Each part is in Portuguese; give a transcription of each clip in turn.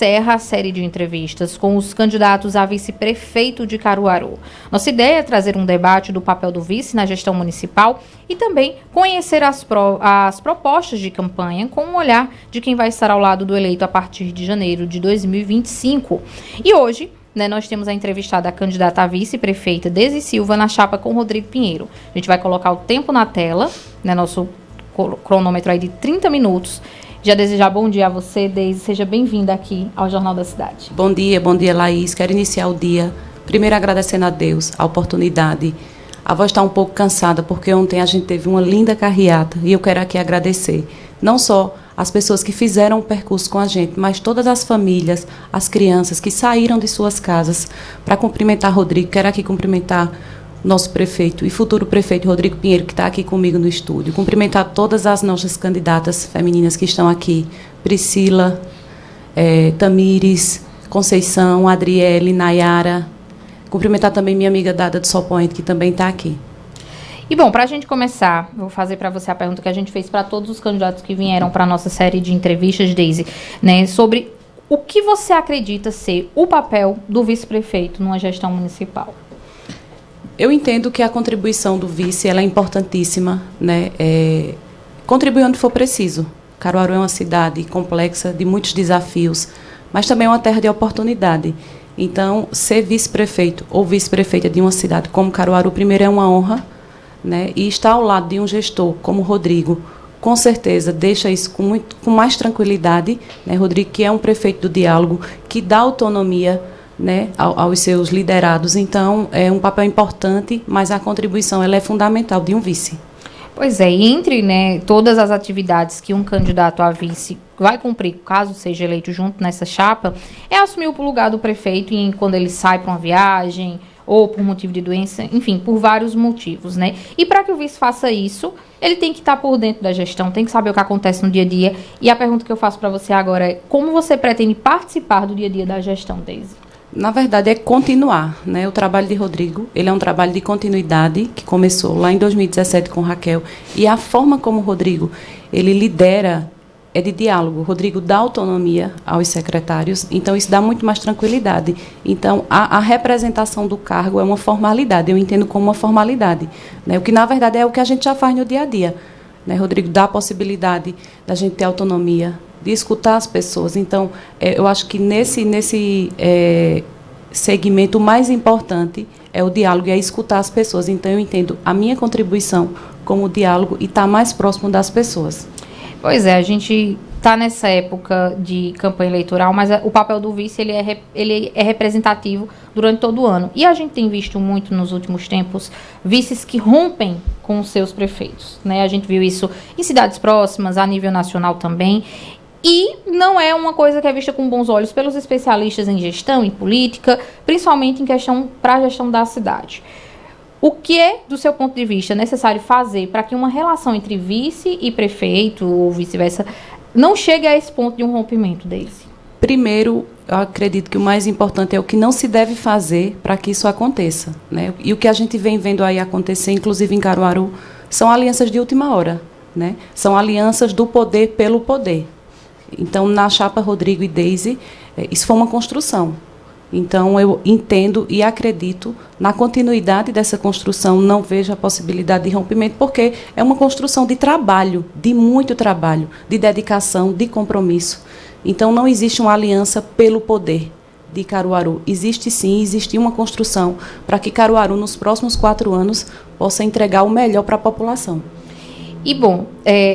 encerra a série de entrevistas com os candidatos a vice-prefeito de Caruaru. Nossa ideia é trazer um debate do papel do vice na gestão municipal e também conhecer as propostas de campanha com um olhar de quem vai estar ao lado do eleito a partir de janeiro de 2025. E hoje, nós temos a entrevistada a candidata a vice-prefeita Deise Silva na chapa com Rodrigo Pinheiro. A gente vai colocar o tempo na tela, nosso cronômetro aí de 30 minutos. Já desejar bom dia a você, Deise. Seja bem-vinda aqui ao Jornal da Cidade. Bom dia, Laís. Quero iniciar o dia, primeiro agradecendo a Deus a oportunidade. A voz está um pouco cansada, porque ontem a gente teve uma linda carreata e eu quero aqui agradecer, não só as pessoas que fizeram o percurso com a gente, mas todas as famílias, as crianças que saíram de suas casas para cumprimentar Rodrigo. Quero aqui cumprimentar nosso prefeito e futuro prefeito Rodrigo Pinheiro, que está aqui comigo no estúdio. Cumprimentar todas as nossas candidatas femininas que estão aqui. Priscila, Tamires, Conceição, Adriele, Nayara. Cumprimentar também minha amiga Dada do Sol Point, que também está aqui. E bom, para a gente começar, eu vou fazer para você a pergunta que a gente fez para todos os candidatos que vieram para a nossa série de entrevistas, Deise, sobre o que você acredita ser o papel do vice-prefeito numa gestão municipal. Eu entendo que a contribuição do vice ela é importantíssima, contribuir onde for preciso. Caruaru é uma cidade complexa, de muitos desafios, mas também é uma terra de oportunidade. Então, ser vice-prefeito ou vice-prefeita de uma cidade como Caruaru, primeiro é uma honra, e estar ao lado de um gestor como o Rodrigo, com certeza deixa isso com mais tranquilidade. Rodrigo, que é um prefeito do diálogo, que dá autonomia aos seus liderados. Então, é um papel importante, mas a contribuição ela é fundamental de um vice. Pois é, e entre todas as atividades que um candidato a vice vai cumprir, caso seja eleito junto nessa chapa, é assumir o lugar do prefeito quando ele sai para uma viagem, ou por motivo de doença, enfim, por vários motivos, E para que o vice faça isso, ele tem que estar por dentro da gestão, tem que saber o que acontece no dia a dia. E a pergunta que eu faço para você agora é: como você pretende participar do dia a dia da gestão, Deise? Na verdade, é continuar, O trabalho de Rodrigo, ele é um trabalho de continuidade que começou lá em 2017 com Raquel. E a forma como o Rodrigo, ele lidera é de diálogo. O Rodrigo dá autonomia aos secretários, então isso dá muito mais tranquilidade. Então, a representação do cargo é uma formalidade, eu entendo como uma formalidade, o que, na verdade, é o que a gente já faz no dia a dia. Rodrigo dá a possibilidade da gente ter autonomia, de escutar as pessoas. Então, eu acho que nesse segmento o mais importante é o diálogo e é escutar as pessoas. Então, eu entendo a minha contribuição como diálogo e estar mais próximo das pessoas. Pois é, a gente está nessa época de campanha eleitoral, mas o papel do vice ele é representativo durante todo o ano. E a gente tem visto muito nos últimos tempos vices que rompem com os seus prefeitos. A gente viu isso em cidades próximas, a nível nacional também. E não é uma coisa que é vista com bons olhos pelos especialistas em gestão, em política, principalmente em questão para a gestão da cidade. O que é, do seu ponto de vista, necessário fazer para que uma relação entre vice e prefeito, ou vice-versa, não chegue a esse ponto de um rompimento, Deise? Primeiro, eu acredito que o mais importante é o que não se deve fazer para que isso aconteça. E o que a gente vem vendo aí acontecer, inclusive em Caruaru, são alianças de última hora. São alianças do poder pelo poder. Então, na chapa Rodrigo e Deise, isso foi uma construção. Então, eu entendo e acredito na continuidade dessa construção, não vejo a possibilidade de rompimento, porque é uma construção de trabalho, de muito trabalho, de dedicação, de compromisso. Então, não existe uma aliança pelo poder de Caruaru. Existe sim, existe uma construção para que Caruaru, nos próximos 4 anos, possa entregar o melhor para a população. E, bom,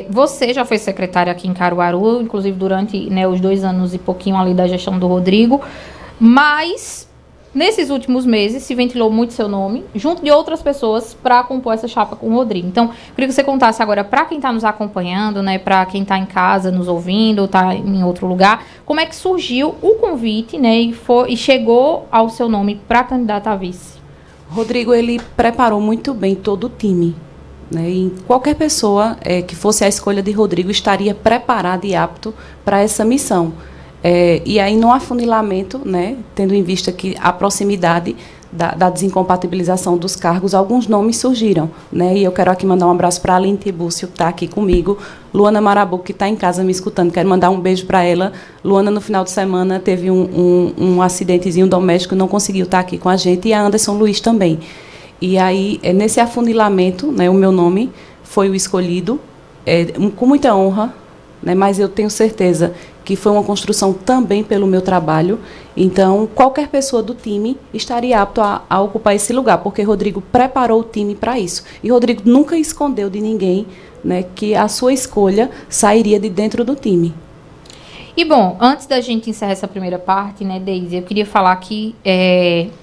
você já foi secretária aqui em Caruaru, inclusive durante os 2 anos e pouquinho ali da gestão do Rodrigo, mas nesses últimos meses se ventilou muito seu nome, junto de outras pessoas, para compor essa chapa com o Rodrigo. Então, eu queria que você contasse agora para quem está nos acompanhando, para quem está em casa nos ouvindo, ou está em outro lugar, como é que surgiu o convite e chegou ao seu nome para candidata a vice. Rodrigo, ele preparou muito bem todo o time. E qualquer pessoa que fosse a escolha de Rodrigo estaria preparada e apto para essa missão. E aí, no afunilamento, né, tendo em vista que a proximidade da desincompatibilização dos cargos, alguns nomes surgiram, né? E eu quero aqui mandar um abraço para a Aline Tibúcio, que está aqui comigo, Luana Marabu, que está em casa me escutando, quero mandar um beijo para ela. Luana, no final de semana, teve um acidentezinho doméstico, não conseguiu estar aqui com a gente, e a Anderson Luiz também. E aí, nesse afunilamento, né, o meu nome foi o escolhido, com muita honra, né, mas eu tenho certeza que foi uma construção também pelo meu trabalho. Então, qualquer pessoa do time estaria apto a ocupar esse lugar, porque Rodrigo preparou o time para isso. E Rodrigo nunca escondeu de ninguém, né, que a sua escolha sairia de dentro do time. E, bom, antes da gente encerrar essa primeira parte, né, Deise, eu queria falar que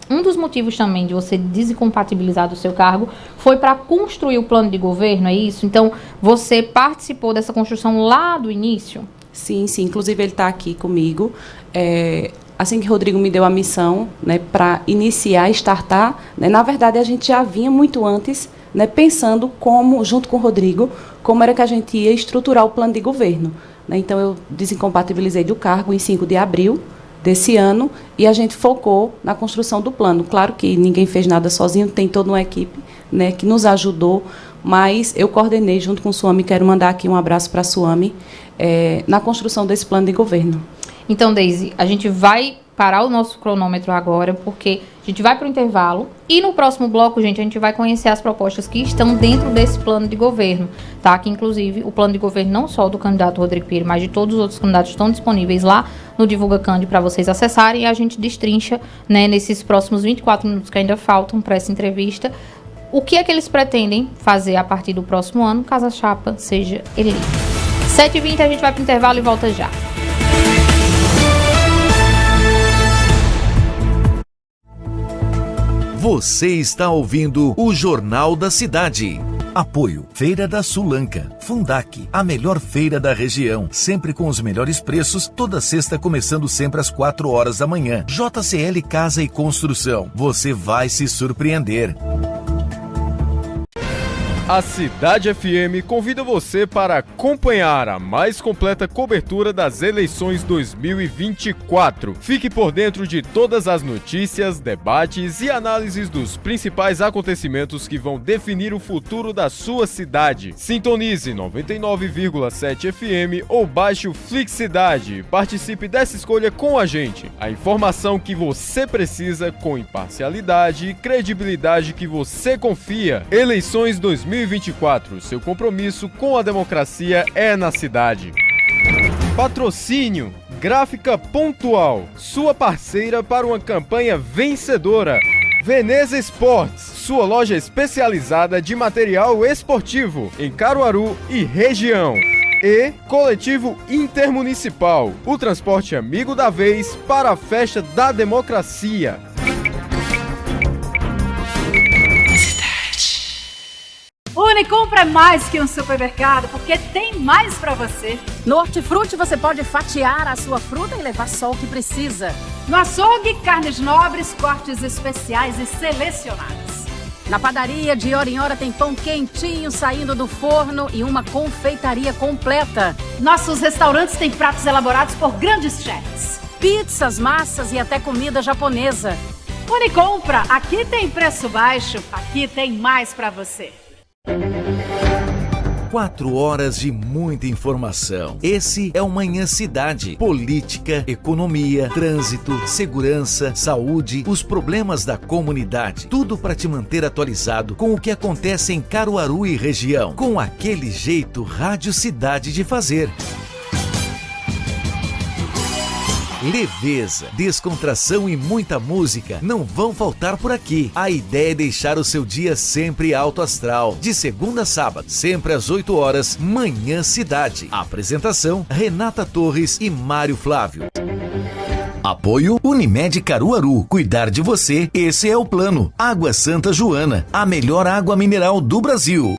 um dos motivos também de você desincompatibilizar do seu cargo foi para construir o plano de governo, é isso? Então, você participou dessa construção lá do início? Sim, sim. Inclusive, ele está aqui comigo. Assim que Rodrigo me deu a missão, né, para iniciar, startar, né, na verdade, a gente já vinha muito antes, né, pensando como, junto com o Rodrigo, como era que a gente ia estruturar o plano de governo. Né? Então, eu desincompatibilizei do cargo em 5 de abril desse ano e a gente focou na construção do plano. Claro que ninguém fez nada sozinho, tem toda uma equipe, né, que nos ajudou, mas eu coordenei junto com o Suami, quero mandar aqui um abraço para a Suami, na construção desse plano de governo. Então, Deise, a gente vai parar o nosso cronômetro agora, porque a gente vai para o intervalo e no próximo bloco, gente, a gente vai conhecer as propostas que estão dentro desse plano de governo, tá? Que, inclusive, o plano de governo não só do candidato Rodrigo Pinheiro, mas de todos os outros candidatos estão disponíveis lá no Divulga Candi para vocês acessarem e a gente destrincha, né, nesses próximos 24 minutos que ainda faltam para essa entrevista, o que é que eles pretendem fazer a partir do próximo ano, caso a chapa seja eleita. 7h20, a gente vai para o intervalo e volta já. Você está ouvindo o Jornal da Cidade. Apoio Feira da Sulanca, Fundac, a melhor feira da região, sempre com os melhores preços, toda sexta começando sempre às 4 horas da manhã. JCL Casa e Construção, você vai se surpreender. A Cidade FM convida você para acompanhar a mais completa cobertura das eleições 2024. Fique por dentro de todas as notícias, debates e análises dos principais acontecimentos que vão definir o futuro da sua cidade. Sintonize 99,7 FM ou baixe o Flix Cidade e participe dessa escolha com a gente. A informação que você precisa com imparcialidade e credibilidade que você confia. Eleições 2024, seu compromisso com a democracia é na cidade. Patrocínio Gráfica Pontual, sua parceira para uma campanha vencedora. Veneza Esportes, sua loja especializada de material esportivo em Caruaru e região. E Coletivo Intermunicipal, o transporte amigo da vez para a festa da democracia. O Unicompra é mais que um supermercado, porque tem mais para você. No Hortifruti você pode fatiar a sua fruta e levar só o que precisa. No açougue, carnes nobres, cortes especiais e selecionados. Na padaria, de hora em hora tem pão quentinho saindo do forno e uma confeitaria completa. Nossos restaurantes têm pratos elaborados por grandes chefs. Pizzas, massas e até comida japonesa. Unicompra, aqui tem preço baixo, aqui tem mais para você. 4 horas de muita informação. Esse é o Manhã Cidade. Política, economia, trânsito, segurança, saúde, os problemas da comunidade. Tudo para te manter atualizado com o que acontece em Caruaru e região. Com aquele jeito Rádio Cidade de fazer. Leveza, descontração e muita música não vão faltar por aqui. A ideia é deixar o seu dia sempre alto astral. De segunda a sábado, sempre às 8 horas, Manhã Cidade. Apresentação, Renata Torres e Mário Flávio. Apoio Unimed Caruaru. Cuidar de você, esse é o plano. Água Santa Joana, a melhor água mineral do Brasil.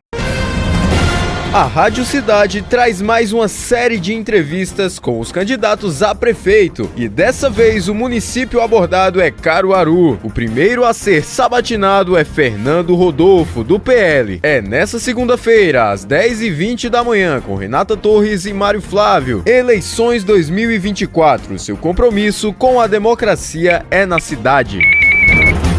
A Rádio Cidade traz mais uma série de entrevistas com os candidatos a prefeito e dessa vez o município abordado é Caruaru. O primeiro a ser sabatinado é Fernando Rodolfo, do PL. É nessa segunda-feira, às 10h20 da manhã, com Renata Torres e Mário Flávio. Eleições 2024, seu compromisso com a democracia é na cidade.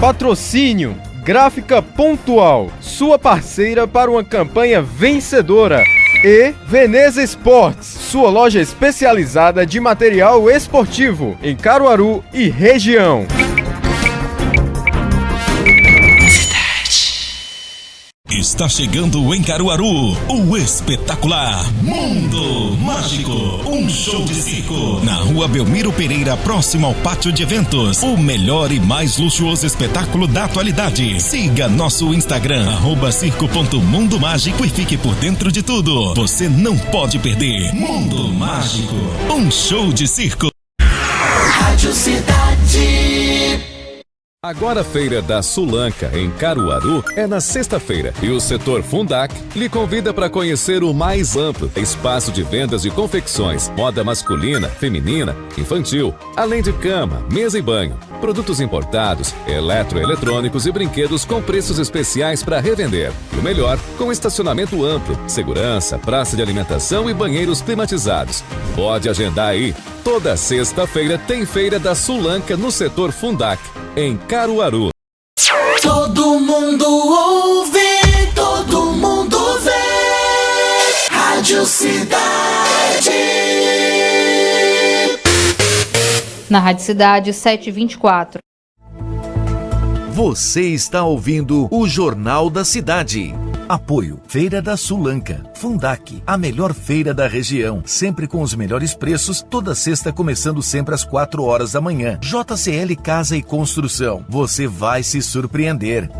Patrocínio Gráfica Pontual, sua parceira para uma campanha vencedora. E Veneza Esportes, sua loja especializada de material esportivo em Caruaru e região. Está chegando em Caruaru o espetacular Mundo Mágico, um show de circo na Rua Belmiro Pereira, próximo ao pátio de eventos. O melhor e mais luxuoso espetáculo da atualidade. Siga nosso Instagram @circo.mundomágico e fique por dentro de tudo. Você não pode perder. Mundo Mágico, um show de circo. Rádio Cidade. Agora a Feira da Sulanca, em Caruaru, é na sexta-feira e o setor Fundac lhe convida para conhecer o mais amplo espaço de vendas de confecções, moda masculina, feminina, infantil, além de cama, mesa e banho, produtos importados, eletroeletrônicos e brinquedos com preços especiais para revender. E o melhor, com estacionamento amplo, segurança, praça de alimentação e banheiros climatizados. Pode agendar aí. Toda sexta-feira tem Feira da Sulanca no setor Fundac, em Caruaru. Todo mundo ouve, todo mundo vê. Rádio Cidade. Na Rádio Cidade, 7h24. Você está ouvindo o Jornal da Cidade. Apoio Feira da Sulanca, Fundac, a melhor feira da região, sempre com os melhores preços, toda sexta começando sempre às 4h da manhã. JCL Casa e Construção, você vai se surpreender.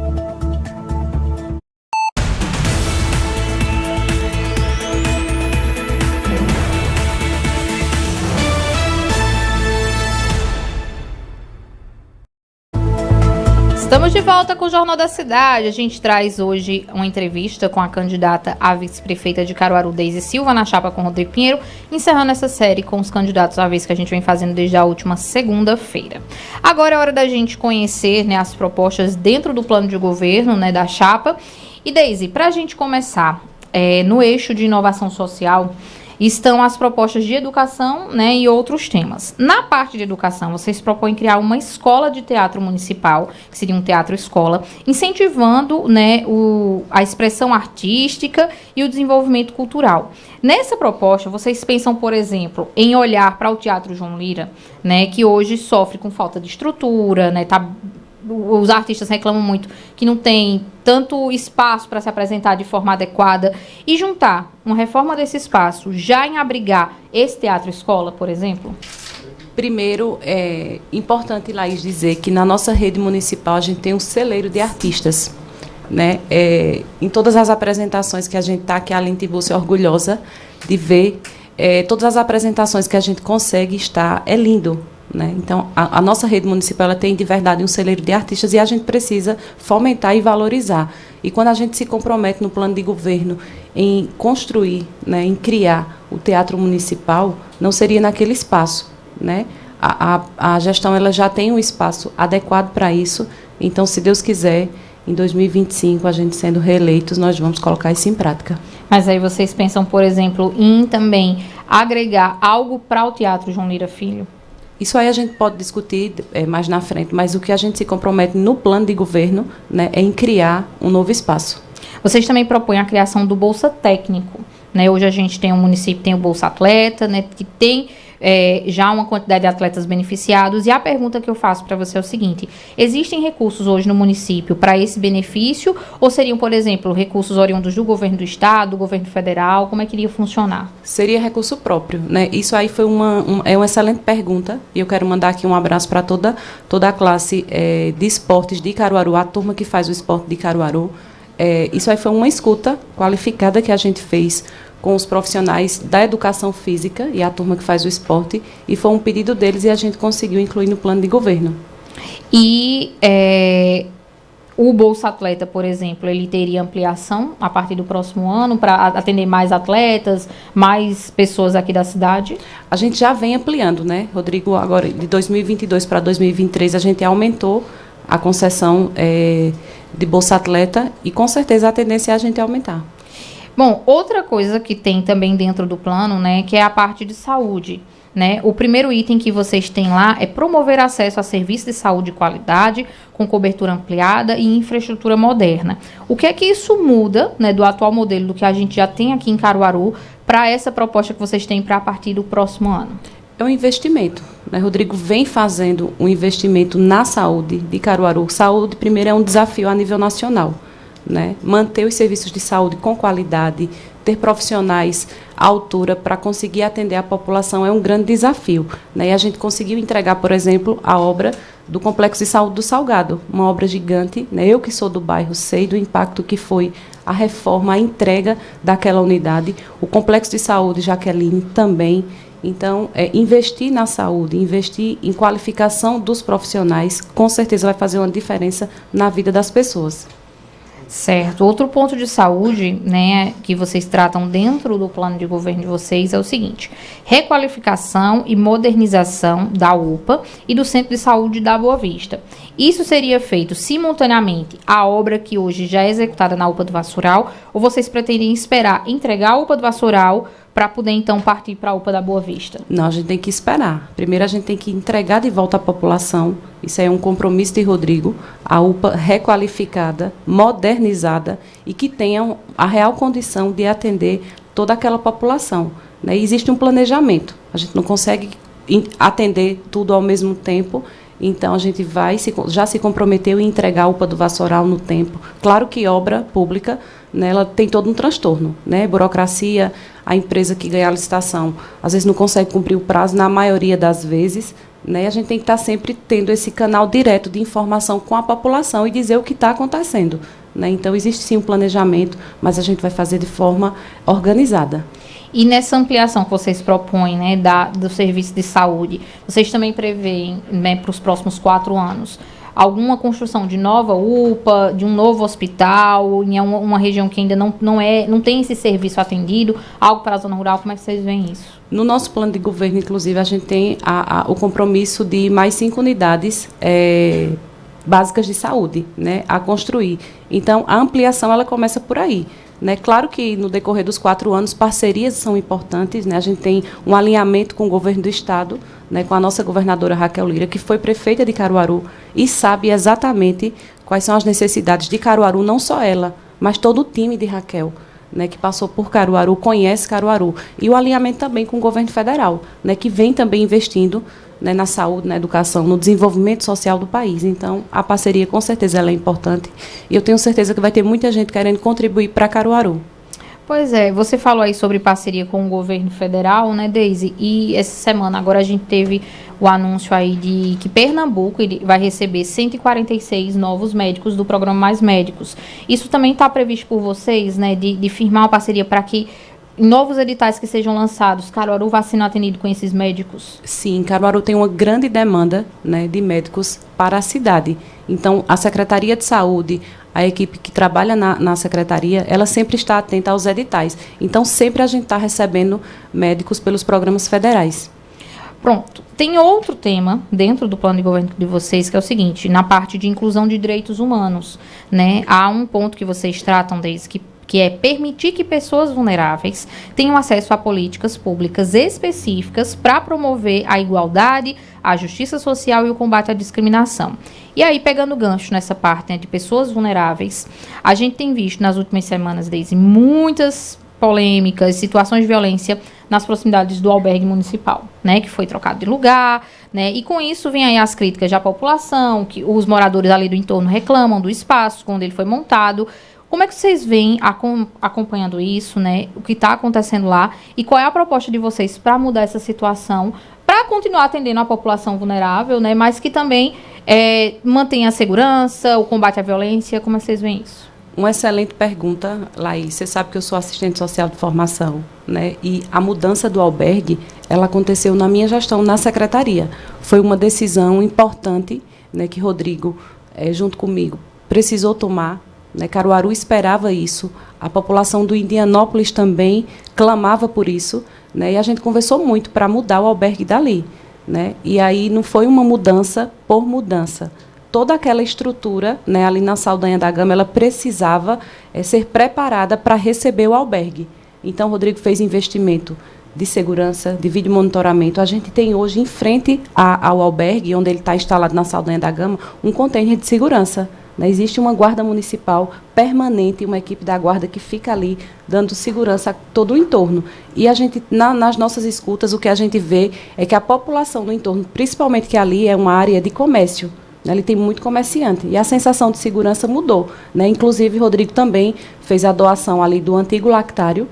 Estamos de volta com o Jornal da Cidade. A gente traz hoje uma entrevista com a candidata a vice-prefeita de Caruaru, Deise Silva, na chapa com Rodrigo Pinheiro, encerrando essa série com os candidatos a vice que a gente vem fazendo desde a última segunda-feira. Agora é hora da gente conhecer, né, as propostas dentro do plano de governo, né, da chapa. E Deise, para a gente começar, no eixo de inovação social, estão as propostas de educação, né, e outros temas. Na parte de educação, vocês propõem criar uma escola de teatro municipal, que seria um teatro-escola, incentivando, né, a expressão artística e o desenvolvimento cultural. Nessa proposta, vocês pensam, por exemplo, em olhar para o Teatro João Lira, né, que hoje sofre com falta de estrutura, né, os artistas reclamam muito que não tem tanto espaço para se apresentar de forma adequada, e juntar uma reforma desse espaço já em abrigar esse teatro-escola, por exemplo? Primeiro, é importante, Laís, dizer que na nossa rede municipal a gente tem um celeiro de artistas, né? Em todas as apresentações que a gente está aqui, a Aline Tiburcio é orgulhosa de ver, todas as apresentações que a gente consegue estar, é lindo. Né? Então, a nossa rede municipal ela tem de verdade um celeiro de artistas e a gente precisa fomentar e valorizar. E quando a gente se compromete no plano de governo em construir, né, em criar o teatro municipal, não seria naquele espaço. Né? A gestão ela já tem um espaço adequado para isso, então, se Deus quiser, em 2025, a gente sendo reeleitos, nós vamos colocar isso em prática. Mas aí vocês pensam, por exemplo, em também agregar algo para o Teatro João Lira Filho? Isso aí a gente pode discutir mais na frente, mas o que a gente se compromete no plano de governo, né, é em criar um novo espaço. Vocês também propõem a criação do Bolsa Técnico, né? Hoje a gente tem um município, tem o Bolsa Atleta, né, que tem já uma quantidade de atletas beneficiados. E a pergunta que eu faço para você é o seguinte: existem recursos hoje no município para esse benefício? Ou seriam, por exemplo, recursos oriundos do governo do estado, do governo federal? Como é que iria funcionar? Seria recurso próprio, né? Isso aí foi uma excelente pergunta. E eu quero mandar aqui um abraço para toda a classe de esportes de Caruaru, a turma que faz o esporte de Caruaru. Isso aí foi uma escuta qualificada que a gente fez com os profissionais da educação física e a turma que faz o esporte, e foi um pedido deles e a gente conseguiu incluir no plano de governo. E O Bolsa Atleta, por exemplo, ele teria ampliação a partir do próximo ano para atender mais atletas, mais pessoas aqui da cidade? A gente já vem ampliando, né, Rodrigo? Agora, de 2022 para 2023, a gente aumentou a concessão de Bolsa Atleta e, com certeza, a tendência é a gente aumentar. Bom, outra coisa que tem também dentro do plano, né, que é a parte de saúde. Né? O primeiro item que vocês têm lá é promover acesso a serviços de saúde de qualidade, com cobertura ampliada e infraestrutura moderna. O que é que isso muda, né, do atual modelo, do que a gente já tem aqui em Caruaru, para essa proposta que vocês têm para a partir do próximo ano? É um investimento, né? Rodrigo vem fazendo um investimento na saúde de Caruaru. Saúde, primeiro, é um desafio a nível nacional, né? Manter os serviços de saúde com qualidade, ter profissionais à altura para conseguir atender a população é um grande desafio, né? E a gente conseguiu entregar, por exemplo, a obra do Complexo de Saúde do Salgado, uma obra gigante, né? Eu que sou do bairro sei do impacto que foi a reforma, a entrega daquela unidade. O Complexo de Saúde Jaqueline também. Então, investir na saúde, investir em qualificação dos profissionais, com certeza vai fazer uma diferença na vida das pessoas. Certo. Outro ponto de saúde, né, que vocês tratam dentro do plano de governo de vocês é o seguinte: requalificação e modernização da UPA e do Centro de Saúde da Boa Vista. Isso seria feito simultaneamente à obra que hoje já é executada na UPA do Vassoural, ou vocês pretendem esperar entregar a UPA do Vassoural para poder, então, partir para a UPA da Boa Vista? Não, a gente tem que esperar. Primeiro, a gente tem que entregar de volta à população. Isso aí é um compromisso de Rodrigo. A UPA requalificada, modernizada e que tenha a real condição de atender toda aquela população, né? Existe um planejamento. A gente não consegue atender tudo ao mesmo tempo. Então, a gente já se comprometeu em entregar a UPA do Vassoural no tempo. Claro que obra pública, né, ela tem todo um transtorno, né? Burocracia, a empresa que ganha a licitação, às vezes não consegue cumprir o prazo, na maioria das vezes, né? A gente tem que estar sempre tendo esse canal direto de informação com a população e dizer o que está acontecendo, né? Então, existe sim um planejamento, mas a gente vai fazer de forma organizada. E nessa ampliação que vocês propõem, né, do serviço de saúde, vocês também preveem, né, para os próximos 4 anos, alguma construção de nova UPA, de um novo hospital, em uma região que ainda não tem esse serviço atendido, algo para a zona rural? Como é que vocês veem isso? No nosso plano de governo, inclusive, a gente tem o compromisso de mais 5 unidades básicas de saúde, né, a construir. Então, a ampliação ela começa por aí. Né? Claro que no decorrer dos 4 anos, parcerias são importantes, né? A gente tem um alinhamento com o governo do Estado, né? Com a nossa governadora Raquel Lira, que foi prefeita de Caruaru e sabe exatamente quais são as necessidades de Caruaru, não só ela, mas todo o time de Raquel, né, que passou por Caruaru, conhece Caruaru. E o alinhamento também com o governo federal, né, que vem também investindo, né, na saúde, na educação, no desenvolvimento social do país. Então, a parceria, com certeza, ela é importante. E eu tenho certeza que vai ter muita gente querendo contribuir para Caruaru. Pois é, você falou aí sobre parceria com o governo federal, né, Deise? E essa semana, agora a gente teve o anúncio aí de que Pernambuco vai receber 146 novos médicos do programa Mais Médicos. Isso também está previsto por vocês, né, de firmar uma parceria para que em novos editais que sejam lançados, Caruaru vai sendo atendido com esses médicos? Sim, Caruaru tem uma grande demanda, né, de médicos para a cidade. Então, a Secretaria de Saúde, a equipe que trabalha na Secretaria, ela sempre está atenta aos editais. Então, sempre a gente está recebendo médicos pelos programas federais. Pronto. Tem outro tema dentro do plano de governo de vocês, que é o seguinte, na parte de inclusão de direitos humanos, né? Há um ponto que vocês tratam desde que é permitir que pessoas vulneráveis tenham acesso a políticas públicas específicas para promover a igualdade, a justiça social e o combate à discriminação. E aí, pegando gancho nessa parte, né, de pessoas vulneráveis, a gente tem visto nas últimas semanas, desde muitas polêmicas, situações de violência nas proximidades do albergue municipal, né, que foi trocado de lugar, né, e com isso vem aí as críticas da população, que os moradores ali do entorno reclamam do espaço quando ele foi montado. Como é que vocês vêm acompanhando isso, né? O que está acontecendo lá e qual é a proposta de vocês para mudar essa situação, para continuar atendendo a população vulnerável, né? Mas que também mantenha a segurança, o combate à violência. Como é que vocês veem isso? Uma excelente pergunta, Laís. Você sabe que eu sou assistente social de formação, né? E a mudança do albergue, ela aconteceu na minha gestão na secretaria. Foi uma decisão importante, né, que Rodrigo, junto comigo, precisou tomar, né? Caruaru esperava isso, a população do Indianópolis também clamava por isso, né? E a gente conversou muito para mudar o albergue dali, né? E aí não foi uma mudança por mudança. Toda aquela estrutura, né, ali na Saldanha da Gama, ela precisava ser preparada para receber o albergue. Então, o Rodrigo fez investimento de segurança, de vídeo monitoramento. A gente tem hoje, em frente ao albergue, onde ele está instalado na Saldanha da Gama, um container de segurança. Né? Existe uma guarda municipal permanente, uma equipe da guarda que fica ali, dando segurança a todo o entorno. E a gente, nas nossas escutas, o que a gente vê é que a população do entorno, principalmente que ali é uma área de comércio, ele tem muito comerciante. E a sensação de segurança mudou. Né? Inclusive, Rodrigo também fez a doação ali do antigo lactário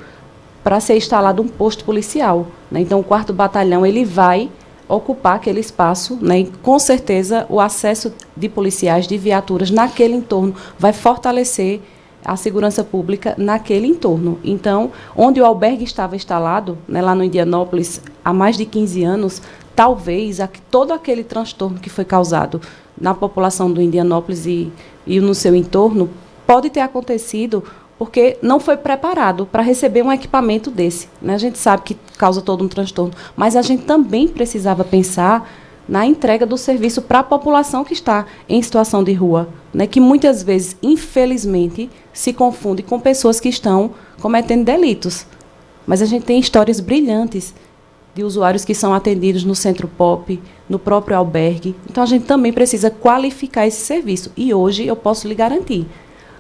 para ser instalado um posto policial. Né? Então, o 4º Batalhão ele vai ocupar aquele espaço, né? E, com certeza, o acesso de policiais, de viaturas naquele entorno vai fortalecer a segurança pública naquele entorno. Então, onde o albergue estava instalado, né, lá no Indianópolis, há mais de 15 anos, talvez todo aquele transtorno que foi causado na população do Indianópolis e no seu entorno pode ter acontecido porque não foi preparado para receber um equipamento desse. Né? A gente sabe que causa todo um transtorno, mas a gente também precisava pensar na entrega do serviço para a população que está em situação de rua, né? Que muitas vezes, infelizmente, se confunde com pessoas que estão cometendo delitos. Mas a gente tem histórias brilhantes de usuários que são atendidos no Centro Pop, no próprio albergue. Então, a gente também precisa qualificar esse serviço. E hoje eu posso lhe garantir,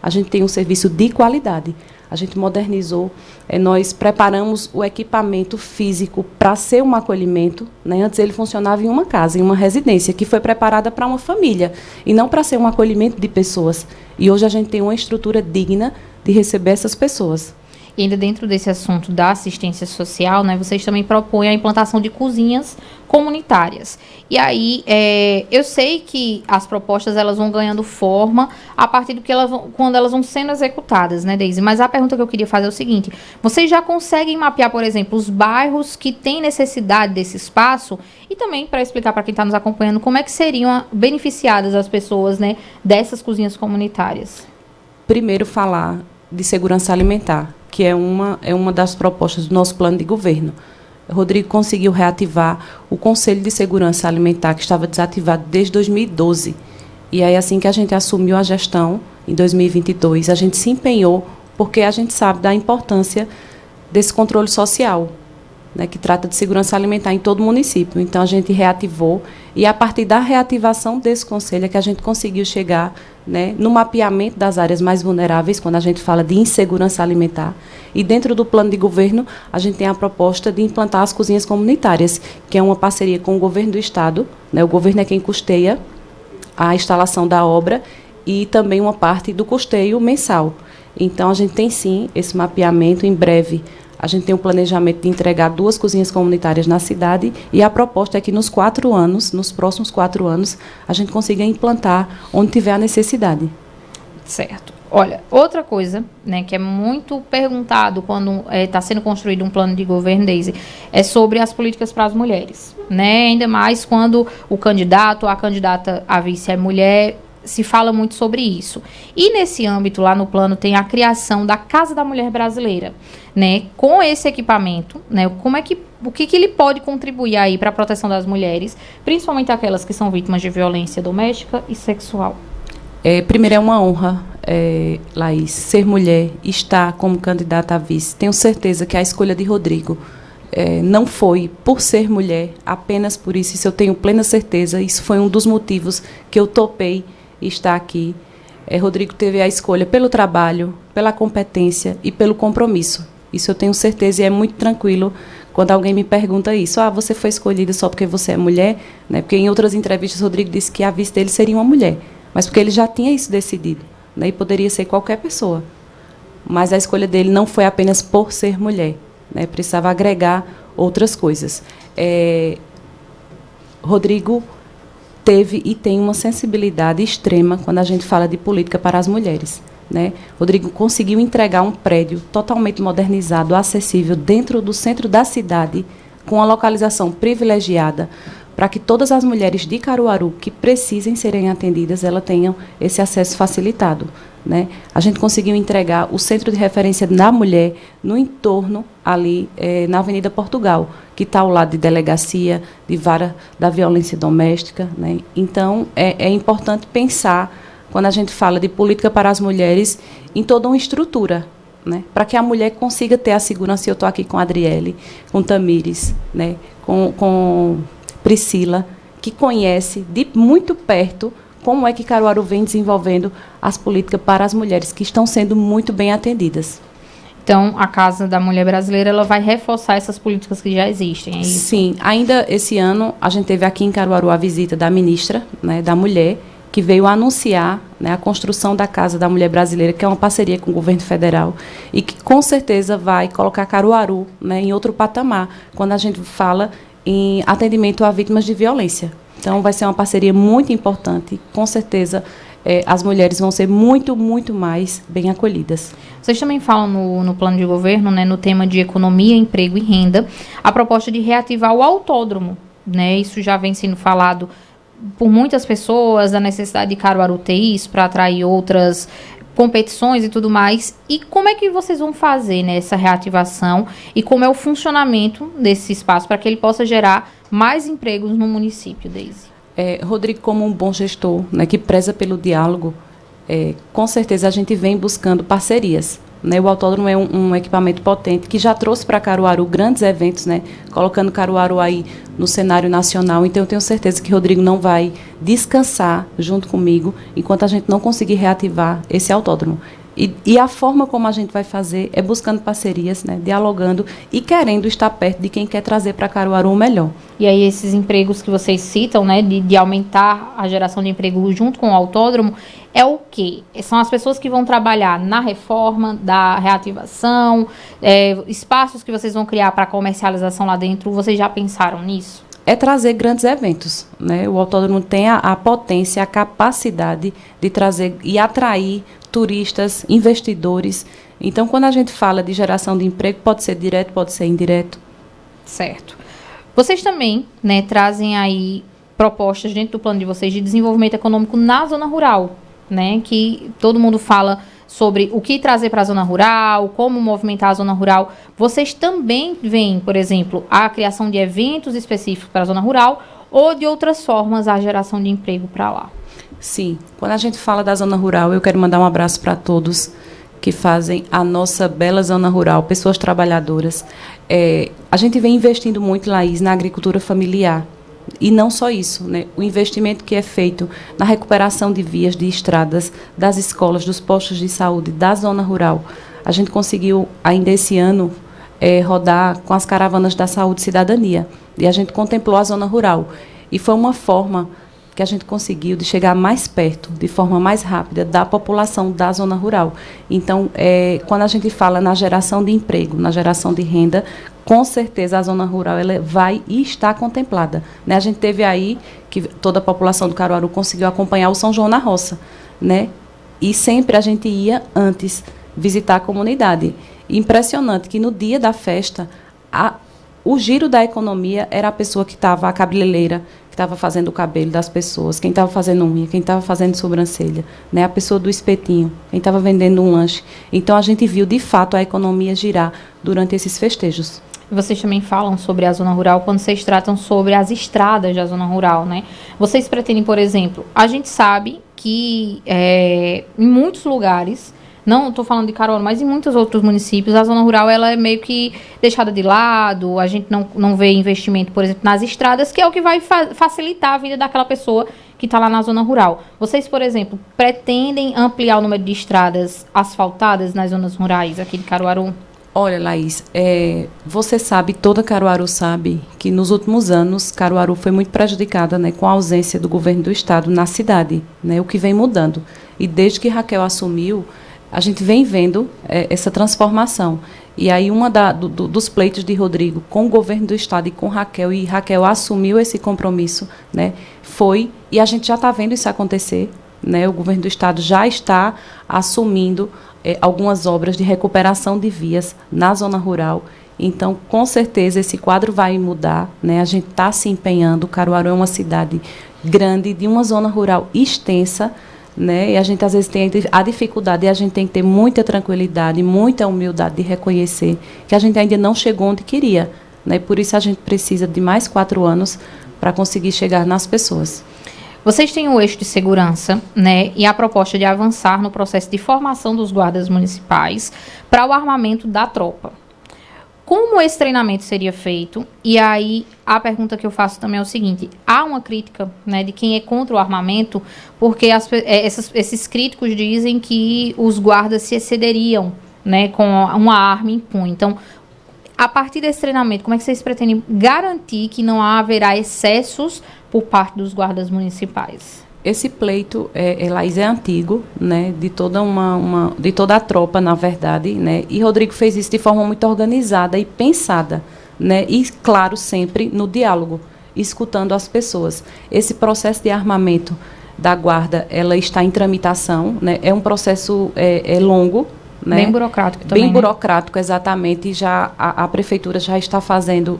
a gente tem um serviço de qualidade. A gente modernizou, nós preparamos o equipamento físico para ser um acolhimento. Né? Antes ele funcionava em uma casa, em uma residência, que foi preparada para uma família, e não para ser um acolhimento de pessoas. E hoje a gente tem uma estrutura digna de receber essas pessoas. E ainda dentro desse assunto da assistência social, né, vocês também propõem a implantação de cozinhas comunitárias. E aí, eu sei que as propostas elas vão ganhando forma a partir do que quando elas vão sendo executadas, né, Deise? Mas a pergunta que eu queria fazer é o seguinte: vocês já conseguem mapear, por exemplo, os bairros que têm necessidade desse espaço? E também, para explicar para quem está nos acompanhando, como é que seriam beneficiadas as pessoas, né, dessas cozinhas comunitárias? Primeiro, falar de segurança alimentar, que é uma das propostas do nosso plano de governo. O Rodrigo conseguiu reativar o Conselho de Segurança Alimentar, que estava desativado desde 2012. E aí, assim que a gente assumiu a gestão, em 2022, a gente se empenhou, porque a gente sabe da importância desse controle social, né, que trata de segurança alimentar em todo o município. Então, a gente reativou, e a partir da reativação desse conselho é que a gente conseguiu chegar, né, no mapeamento das áreas mais vulneráveis, quando a gente fala de insegurança alimentar. E dentro do plano de governo, a gente tem a proposta de implantar as cozinhas comunitárias, que é uma parceria com o governo do Estado. Né, o governo é quem custeia a instalação da obra e também uma parte do custeio mensal. Então, a gente tem, sim, esse mapeamento. Em breve, a gente tem um planejamento de entregar 2 cozinhas comunitárias na cidade, e a proposta é que nos próximos 4 anos, a gente consiga implantar onde tiver a necessidade. Certo. Olha, outra coisa, né, que é muito perguntado quando está sendo construído um plano de governo, Deise, é sobre as políticas para as mulheres. Né? Ainda mais quando o candidato ou a candidata a vice é mulher, se fala muito sobre isso. E nesse âmbito, lá no plano, tem a criação da Casa da Mulher Brasileira, né? Com esse equipamento, né? O que ele pode contribuir aí para a proteção das mulheres, principalmente aquelas que são vítimas de violência doméstica e sexual? Primeiro, é uma honra, Laís, ser mulher e estar como candidata a vice. Tenho certeza que a escolha de Rodrigo não foi por ser mulher, apenas por isso. Isso eu tenho plena certeza. Isso foi um dos motivos que eu topei estar aqui. Rodrigo teve a escolha pelo trabalho, pela competência e pelo compromisso. Isso eu tenho certeza, e é muito tranquilo quando alguém me pergunta isso. Você foi escolhida só porque você é mulher? Né? Porque em outras entrevistas o Rodrigo disse que a vice dele seria uma mulher, mas porque ele já tinha isso decidido, né? E poderia ser qualquer pessoa. Mas a escolha dele não foi apenas por ser mulher, né? Precisava agregar outras coisas. Rodrigo teve e tem uma sensibilidade extrema quando a gente fala de política para as mulheres. Né? Rodrigo conseguiu entregar um prédio totalmente modernizado, acessível, dentro do centro da cidade, com uma localização privilegiada para que todas as mulheres de Caruaru que precisem serem atendidas, elas tenham esse acesso facilitado, né? A gente conseguiu entregar o Centro de Referência da Mulher no entorno ali na Avenida Portugal, que está ao lado de delegacia, de vara da violência doméstica, né? Então, é importante pensar, quando a gente fala de política para as mulheres, em toda uma estrutura, né? Para que a mulher consiga ter a segurança. Eu estou aqui com a Adriele, com Tamires, né? com Priscila, que conhece de muito perto como é que Caruaru vem desenvolvendo as políticas para as mulheres, que estão sendo muito bem atendidas. Então, a Casa da Mulher Brasileira, ela vai reforçar essas políticas que já existem, é isso? Sim, ainda esse ano a gente teve aqui em Caruaru a visita da ministra, né, da Mulher, que veio anunciar, né, a construção da Casa da Mulher Brasileira, que é uma parceria com o governo federal, e que com certeza vai colocar Caruaru, né, em outro patamar, quando a gente fala em atendimento a vítimas de violência. Então, vai ser uma parceria muito importante, com certeza as mulheres vão ser muito, muito mais bem acolhidas. Vocês também falam no plano de governo, né, no tema de economia, emprego e renda, a proposta de reativar o autódromo, né? Isso já vem sendo falado por muitas pessoas, a necessidade de Caruaru ter isso para atrair outras competições e tudo mais. E como é que vocês vão fazer, né, essa reativação e como é o funcionamento desse espaço para que ele possa gerar mais empregos no município, Deise? Rodrigo, como um bom gestor, né, que preza pelo diálogo, com certeza a gente vem buscando parcerias, né? O autódromo é um equipamento potente que já trouxe para Caruaru grandes eventos, né, colocando Caruaru aí no cenário nacional. Então, eu tenho certeza que Rodrigo não vai descansar junto comigo enquanto a gente não conseguir reativar esse autódromo. E a forma como a gente vai fazer é buscando parcerias, né, dialogando e querendo estar perto de quem quer trazer para Caruaru o melhor. E aí esses empregos que vocês citam, né, de aumentar a geração de emprego junto com o autódromo, é o quê? São as pessoas que vão trabalhar na reforma, da reativação, espaços que vocês vão criar para comercialização lá dentro, vocês já pensaram nisso? É trazer grandes eventos, né? O autódromo tem a potência, a capacidade de trazer e atrair turistas, investidores. Então, quando a gente fala de geração de emprego, pode ser direto, pode ser indireto. Certo. Vocês também, né, trazem aí propostas dentro do plano de vocês de desenvolvimento econômico na zona rural, né? Que todo mundo fala sobre o que trazer para a zona rural, como movimentar a zona rural. Vocês também veem, por exemplo, a criação de eventos específicos para a zona rural ou de outras formas a geração de emprego para lá? Sim. Quando a gente fala da zona rural, eu quero mandar um abraço para todos que fazem a nossa bela zona rural, pessoas trabalhadoras. A gente vem investindo muito, Laís, na agricultura familiar. E não só isso, né? O investimento que é feito na recuperação de vias, de estradas, das escolas, dos postos de saúde, da zona rural. A gente conseguiu, ainda esse ano, rodar com as caravanas da saúde e cidadania. E a gente contemplou a zona rural. E foi uma forma que a gente conseguiu de chegar mais perto, de forma mais rápida, da população da zona rural. Então, quando a gente fala na geração de emprego, na geração de renda, com certeza a zona rural ela vai e está contemplada, né? A gente teve aí, que toda a população do Caruaru conseguiu acompanhar o São João na roça, né? E sempre a gente ia antes visitar a comunidade. Impressionante que no dia da festa, o giro da economia era a pessoa que estava, a cabeleireira, que estava fazendo o cabelo das pessoas, quem estava fazendo unha, quem estava fazendo sobrancelha, né? A pessoa do espetinho, quem estava vendendo um lanche. Então, a gente viu, de fato, a economia girar durante esses festejos. Vocês também falam sobre a zona rural quando vocês tratam sobre as estradas da zona rural, né? Vocês pretendem, por exemplo, a gente sabe que em muitos lugares, não estou falando de Caruaru, mas em muitos outros municípios, a zona rural ela é meio que deixada de lado, a gente não vê investimento, por exemplo, nas estradas, que é o que vai facilitar a vida daquela pessoa que está lá na zona rural. Vocês, por exemplo, pretendem ampliar o número de estradas asfaltadas nas zonas rurais aqui de Caruaru? Olha, Laís, você sabe, toda Caruaru sabe, que nos últimos anos Caruaru foi muito prejudicada, né, com a ausência do governo do estado na cidade, né, o que vem mudando. E desde que Raquel assumiu, a gente vem vendo essa transformação. E aí, dos pleitos de Rodrigo com o governo do estado e com Raquel, e Raquel assumiu esse compromisso, né, e a gente já está vendo isso acontecer, né, o governo do estado já está assumindo algumas obras de recuperação de vias na zona rural. Então, com certeza, esse quadro vai mudar, né? A gente está se empenhando. Caruaru é uma cidade grande, de uma zona rural extensa, né? E a gente, às vezes, tem a dificuldade, e a gente tem que ter muita tranquilidade, muita humildade de reconhecer que a gente ainda não chegou onde queria, né? Por isso, a gente precisa de mais 4 anos para conseguir chegar nas pessoas. Vocês têm o eixo de segurança, né, e a proposta de avançar no processo de formação dos guardas municipais para o armamento da tropa. Como esse treinamento seria feito? E aí, a pergunta que eu faço também é o seguinte: há uma crítica, né, de quem é contra o armamento, porque esses críticos dizem que os guardas se excederiam, né, com uma arma em punho. Então, a partir desse treinamento, como é que vocês pretendem garantir que não haverá excessos por parte dos guardas municipais? Esse pleito, Laís, é antigo, né, de toda de toda a tropa, na verdade, né, e Rodrigo fez isso de forma muito organizada e pensada, né, e, claro, sempre no diálogo, escutando as pessoas. Esse processo de armamento da guarda, ela está em tramitação, né, é um processo longo, né, bem burocrático também. Bem burocrático, exatamente, e já a prefeitura já está fazendo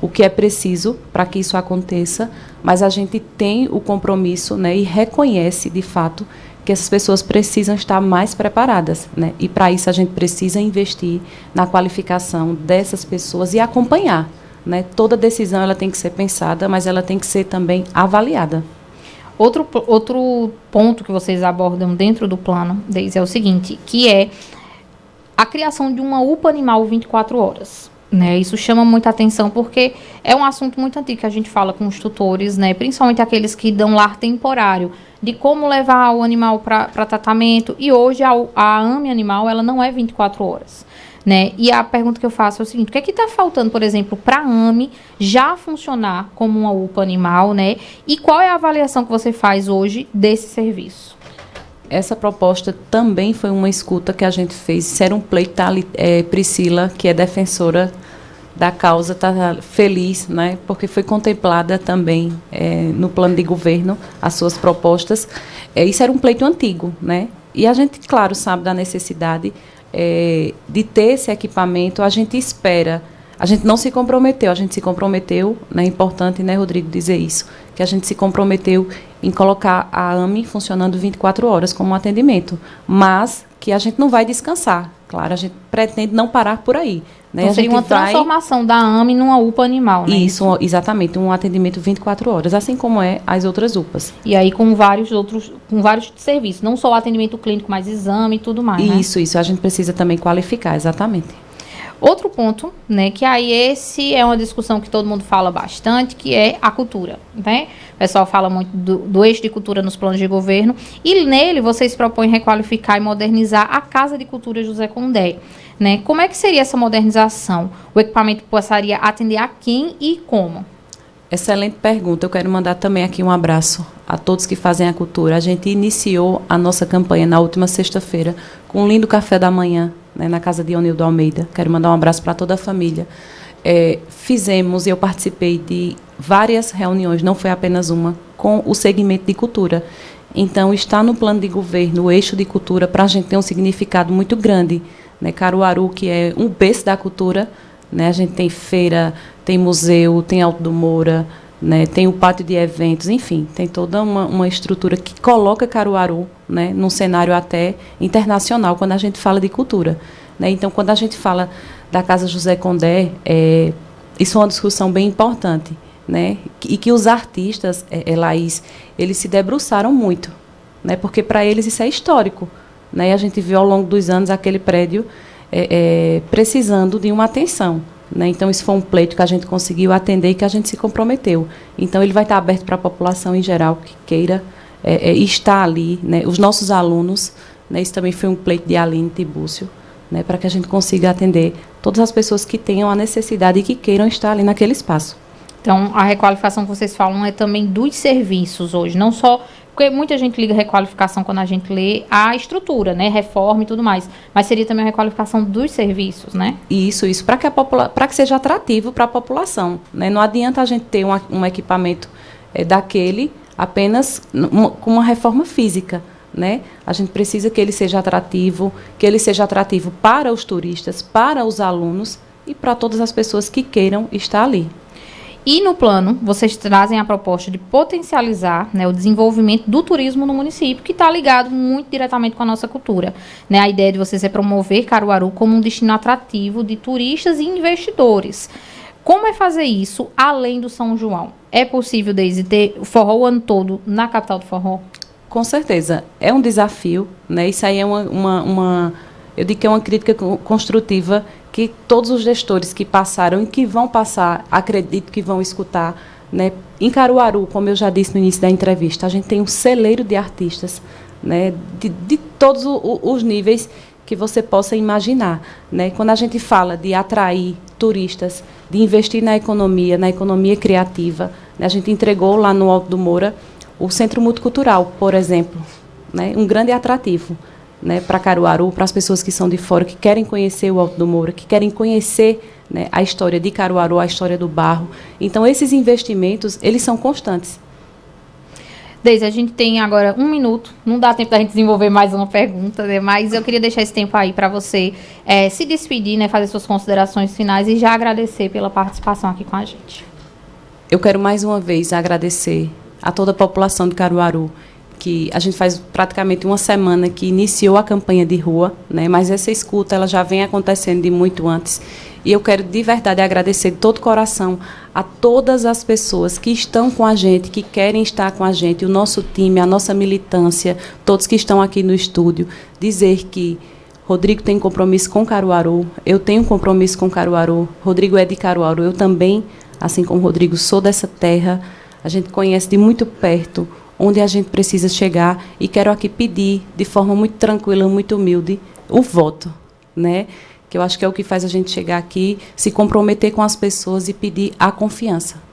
o que é preciso para que isso aconteça, mas a gente tem o compromisso, né, e reconhece, de fato, que essas pessoas precisam estar mais preparadas, né, e para isso a gente precisa investir na qualificação dessas pessoas e acompanhar, né. Toda decisão ela tem que ser pensada, mas ela tem que ser também avaliada. Outro ponto que vocês abordam dentro do plano, Deise, é o seguinte, que é a criação de uma UPA animal 24 horas. Né, isso chama muita atenção porque é um assunto muito antigo que a gente fala com os tutores, né, principalmente aqueles que dão lar temporário, de como levar o animal para tratamento. E hoje a AME animal ela não é 24 horas. Né? E a pergunta que eu faço é o seguinte: o que é que está faltando, por exemplo, para a AME já funcionar como uma UPA animal, né? E qual é a avaliação que você faz hoje desse serviço? Essa proposta também foi uma escuta que a gente fez. Isso era um pleito, Priscila, que é defensora da causa, está feliz, né, porque foi contemplada também no plano de governo as suas propostas. Isso era um pleito antigo, né, e a gente, claro, sabe da necessidade de ter esse equipamento. A gente espera, a gente não se comprometeu, né, é importante, né, Rodrigo, dizer isso, que a gente se comprometeu em colocar a AME funcionando 24 horas como um atendimento, mas que a gente não vai descansar. Claro, a gente pretende não parar por aí. Né? Então, seria uma transformação da AME numa UPA animal, né? Isso, exatamente, um atendimento 24 horas, assim como as outras UPAs. E aí com vários serviços, não só o atendimento clínico, mas exame e tudo mais, Isso, a gente precisa também qualificar, exatamente. Outro ponto, né, que aí esse é uma discussão que todo mundo fala bastante, que é a cultura, né? O pessoal fala muito do eixo de cultura nos planos de governo, e nele vocês propõem requalificar e modernizar a Casa de Cultura José Condé, né? Como é que seria essa modernização? O equipamento passaria a atender a quem e como? Excelente pergunta. Eu quero mandar também aqui um abraço a todos que fazem a cultura. A gente iniciou a nossa campanha na última sexta-feira com um lindo café da manhã, né, na casa de Onildo Almeida. Quero mandar um abraço para toda a família. Fizemos, e eu participei de várias reuniões, não foi apenas uma, com o segmento de cultura. Então, está no plano de governo o eixo de cultura, para a gente ter um significado muito grande. Né? Caruaru, que é um berço da cultura, né? A gente tem feira, tem museu, tem Alto do Moura, né? Tem o pátio de eventos, enfim, tem toda uma estrutura que coloca Caruaru, né, num cenário até internacional quando a gente fala de cultura. Né? Então, quando a gente fala da Casa José Condé, isso é uma discussão bem importante, né? E que os artistas, Laís, eles se debruçaram muito, né? Porque para eles isso é histórico. Né? E a gente viu ao longo dos anos aquele prédio precisando de uma atenção. Né? Então, isso foi um pleito que a gente conseguiu atender e que a gente se comprometeu. Então, ele vai estar aberto para a população em geral que queira estar ali. Né? Os nossos alunos, né? Isso também foi um pleito de Aline Tibúcio, né? Para que a gente consiga atender todas as pessoas que tenham a necessidade e que queiram estar ali naquele espaço. Então, a requalificação que vocês falam é também dos serviços hoje, não só... Porque muita gente liga requalificação quando a gente lê a estrutura, né? Reforma e tudo mais. Mas seria também a requalificação dos serviços, né? Isso. Para que seja atrativo para a população. Né? Não adianta a gente ter um equipamento daquele apenas com uma reforma física. Né? A gente precisa que ele seja atrativo para os turistas, para os alunos e para todas as pessoas que queiram estar ali. E no plano, vocês trazem a proposta de potencializar, né, o desenvolvimento do turismo no município, que está ligado muito diretamente com a nossa cultura. Né? A ideia de vocês é promover Caruaru como um destino atrativo de turistas e investidores. Como é fazer isso além do São João? É possível, Deise, ter o forró o ano todo na capital do forró? Com certeza. É um desafio, né? Isso aí é eu digo que é uma crítica construtiva que todos os gestores que passaram e que vão passar, acredito que vão escutar. Né? Em Caruaru, como eu já disse no início da entrevista, a gente tem um celeiro de artistas, né? de todos os níveis que você possa imaginar. Né? Quando a gente fala de atrair turistas, de investir na economia criativa, né? A gente entregou lá no Alto do Moura o Centro Multicultural, por exemplo, né? Um grande atrativo, né, para Caruaru, para as pessoas que são de fora, que querem conhecer o Alto do Moura, que querem conhecer, né, a história de Caruaru, a história do barro. Então, esses investimentos, eles são constantes. Deise, a gente tem agora 1 minuto, não dá tempo da gente desenvolver mais uma pergunta, né, mas eu queria deixar esse tempo aí para você se despedir, né, fazer suas considerações finais e já agradecer pela participação aqui com a gente. Eu quero mais uma vez agradecer a toda a população de Caruaru, que a gente faz praticamente uma semana que iniciou a campanha de rua, né? Mas essa escuta ela já vem acontecendo de muito antes. E eu quero de verdade agradecer de todo o coração a todas as pessoas que estão com a gente, que querem estar com a gente, o nosso time, a nossa militância, todos que estão aqui no estúdio, dizer que Rodrigo tem compromisso com Caruaru, eu tenho compromisso com Caruaru, Rodrigo é de Caruaru, eu também, assim como Rodrigo, sou dessa terra, a gente conhece de muito perto onde a gente precisa chegar, e quero aqui pedir, de forma muito tranquila, muito humilde, o voto, né? Que eu acho que é o que faz a gente chegar aqui, se comprometer com as pessoas e pedir a confiança.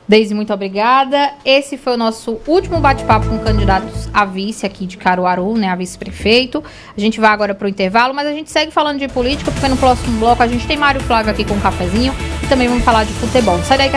Deise, muito obrigada. Esse foi o nosso último bate-papo com candidatos a vice aqui de Caruaru, né, a vice-prefeito. A gente vai agora para o intervalo, mas a gente segue falando de política, porque no próximo bloco a gente tem Mário Flávio aqui com um cafezinho e também vamos falar de futebol. Sai daí que